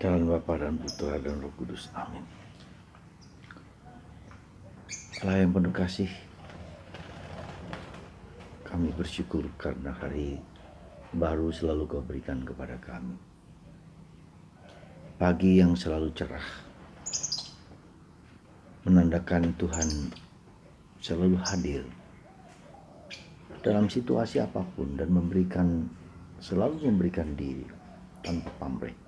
Dalam Bapa dan Putra dan Roh Kudus. Amin. Allah yang penuh kasih, kami bersyukur karena hari baru selalu Kau berikan kepada kami. Pagi yang selalu cerah, menandakan Tuhan selalu hadir dalam situasi apapun dan selalu memberikan diri tanpa pamrih.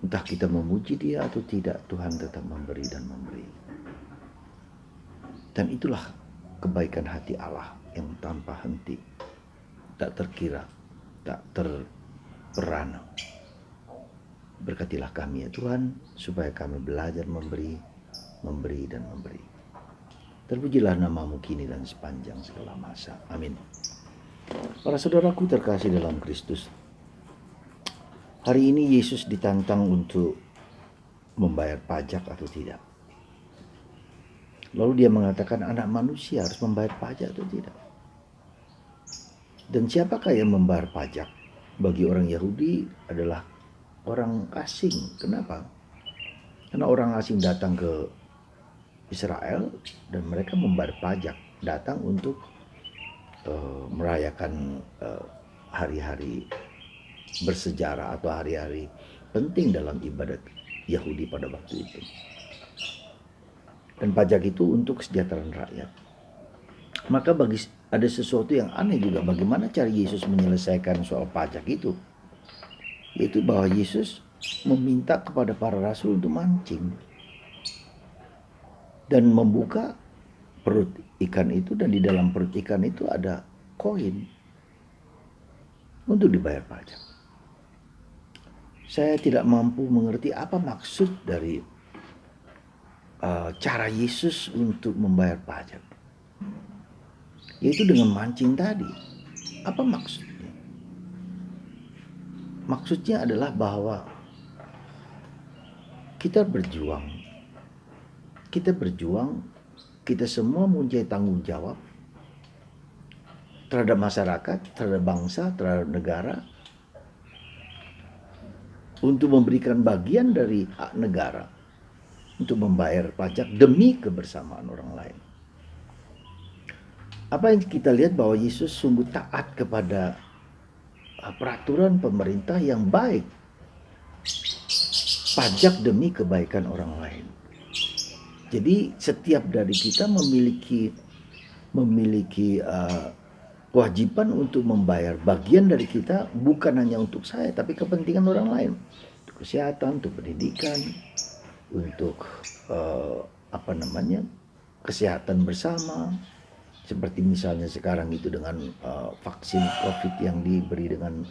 Entah kita memuji Dia atau tidak, Tuhan tetap memberi dan memberi. Dan itulah kebaikan hati Allah yang tanpa henti, tak terkira, tak terperana. Berkatilah kami ya Tuhan, supaya kami belajar memberi dan memberi. Terpujilah nama-Mu kini dan sepanjang segala masa. Amin. Para saudaraku terkasih dalam Kristus, hari ini Yesus ditantang untuk membayar pajak atau tidak. Lalu Dia mengatakan anak manusia harus membayar pajak atau tidak. Dan siapakah yang membayar pajak? Bagi orang Yahudi adalah orang asing. Kenapa? Karena orang asing datang ke Israel dan mereka membayar pajak, datang untuk merayakan hari-hari bersejarah atau hari-hari penting dalam ibadat Yahudi pada waktu itu. Dan pajak itu untuk kesejahteraan rakyat. Maka ada sesuatu yang aneh juga, bagaimana cara Yesus menyelesaikan soal pajak itu, yaitu bahwa Yesus meminta kepada para rasul untuk mancing dan membuka perut ikan itu, dan di dalam perut ikan itu ada koin untuk dibayar pajak. Saya tidak mampu mengerti apa maksud dari cara Yesus untuk membayar pajak, yaitu dengan mancing tadi. Apa maksudnya? Maksudnya adalah bahwa kita berjuang, kita semua mempunyai tanggung jawab terhadap masyarakat, terhadap bangsa, terhadap negara, untuk memberikan bagian dari hak negara untuk membayar pajak demi kebersamaan orang lain. Apa yang kita lihat bahwa Yesus sungguh taat kepada peraturan pemerintah yang baik. Pajak demi kebaikan orang lain. Jadi setiap dari kita memiliki kewajiban untuk membayar bagian dari kita, bukan hanya untuk saya, tapi kepentingan orang lain. Untuk kesehatan, untuk pendidikan, untuk kesehatan bersama, seperti misalnya sekarang itu dengan vaksin COVID yang diberi dengan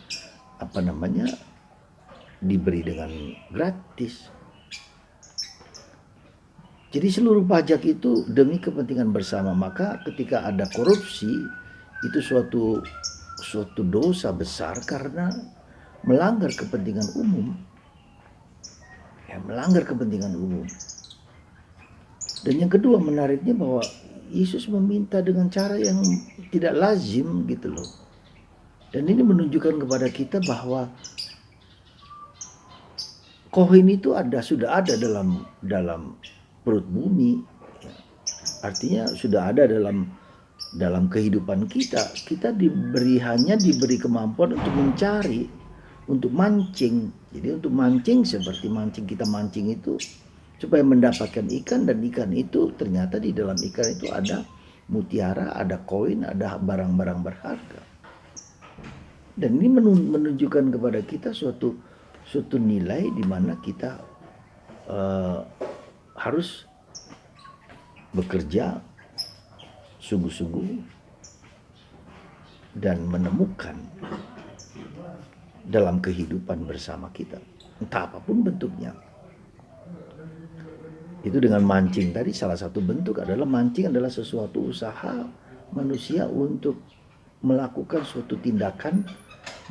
diberi dengan gratis. Jadi seluruh pajak itu demi kepentingan bersama. Maka ketika ada korupsi, itu suatu dosa besar karena melanggar kepentingan umum. Melanggar kepentingan umum. Dan yang kedua menariknya bahwa Yesus meminta dengan cara yang tidak lazim gitu loh. Dan ini menunjukkan kepada kita bahwa koin itu sudah ada dalam perut bumi. Artinya sudah ada dalam kehidupan kita. Kita hanya diberi kemampuan untuk mencari, untuk mancing. Jadi untuk mancing, seperti kita mancing itu supaya mendapatkan ikan, dan ikan itu ternyata di dalam ikan itu ada mutiara, ada koin, ada barang-barang berharga. Dan ini menunjukkan kepada kita suatu nilai di mana kita harus bekerja sungguh-sungguh dan menemukan dalam kehidupan bersama kita, entah apapun bentuknya. Itu dengan mancing tadi, salah satu bentuk adalah mancing adalah sesuatu usaha manusia untuk melakukan suatu tindakan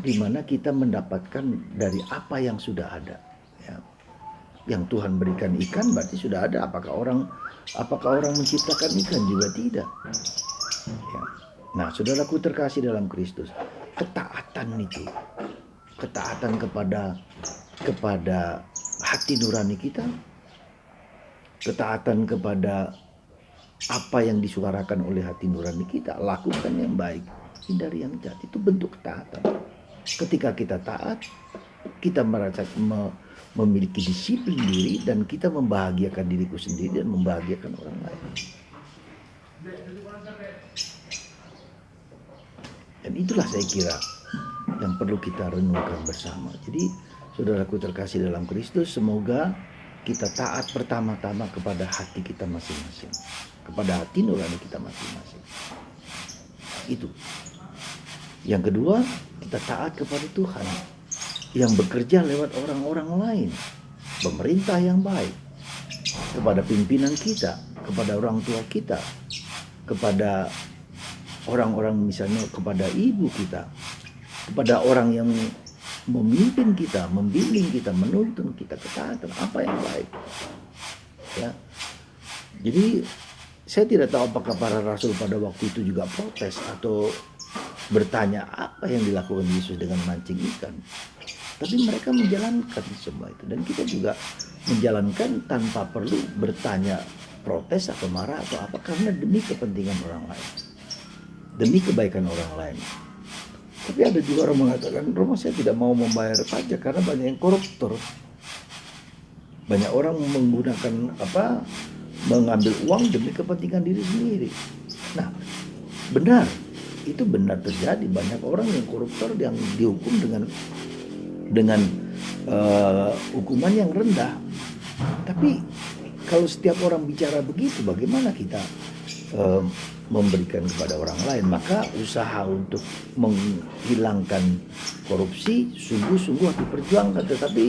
di mana kita mendapatkan dari apa yang sudah ada. Ya. Yang Tuhan berikan ikan berarti sudah ada. Apakah orang menciptakan ikan? Juga tidak. Ya. Nah, saudaraku terkasih dalam Kristus, ketaatan kepada kepada hati nurani kita, ketaatan kepada apa yang disuarakan oleh hati nurani kita, lakukan yang baik, hindari yang jahat. Itu bentuk ketaatan. Ketika kita taat, kita merasa memiliki disiplin diri, dan kita membahagiakan diriku sendiri dan membahagiakan orang lain. Dan itulah saya kira yang perlu kita renungkan bersama. Jadi saudaraku terkasih dalam Kristus, semoga kita taat pertama-tama kepada hati kita masing-masing, kepada hati nurani kita masing-masing. Itu. Yang kedua, kita taat kepada Tuhan yang bekerja lewat orang-orang lain, pemerintah yang baik, kepada pimpinan kita, kepada orang tua kita, kepada orang-orang, misalnya kepada ibu kita, kepada orang yang memimpin kita, membimbing kita, menuntun kita, ketaatan apa yang baik. Ya. Jadi saya tidak tahu apakah para rasul pada waktu itu juga protes atau bertanya apa yang dilakukan Yesus dengan mancing ikan. Tapi mereka menjalankan semua itu, dan kita juga menjalankan tanpa perlu bertanya, protes atau marah atau apa, karena demi kepentingan orang lain, demi kebaikan orang lain. Tapi ada juga orang mengatakan, Romo, saya tidak mau membayar pajak karena banyak yang koruptor. Banyak orang menggunakan mengambil uang demi kepentingan diri sendiri. Nah, benar, itu benar terjadi. Banyak orang yang koruptor yang dihukum dengan hukuman yang rendah. Tapi kalau setiap orang bicara begitu, bagaimana kita memberikan kepada orang lain? Maka usaha untuk menghilangkan korupsi sungguh-sungguh diperjuangkan, tetapi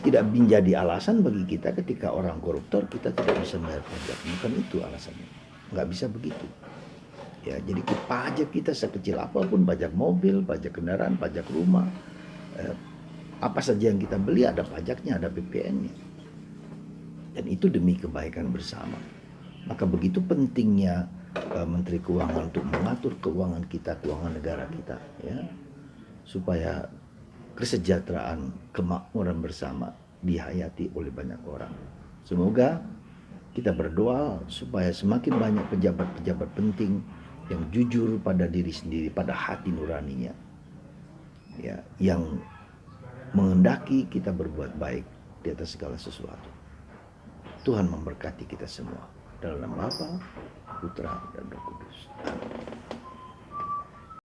tidak menjadi alasan bagi kita ketika orang koruptor kita tidak bisa bayar pajak. Bukan itu alasannya, nggak bisa begitu. Ya, jadi pajak kita sekecil apapun, pajak mobil, pajak kendaraan, pajak rumah, apa saja yang kita beli ada pajaknya, ada PPN-nya. Dan itu demi kebaikan bersama. Maka begitu pentingnya Menteri Keuangan untuk mengatur keuangan kita, keuangan negara kita, ya, supaya kesejahteraan, kemakmuran bersama dihayati oleh banyak orang. Semoga kita berdoa supaya semakin banyak pejabat-pejabat penting yang jujur pada diri sendiri, pada hati nuraninya, ya, yang menghendaki kita berbuat baik di atas segala sesuatu. Tuhan memberkati kita semua. Dalam nama Bapa, Putra, dan Roh Kudus. Amin.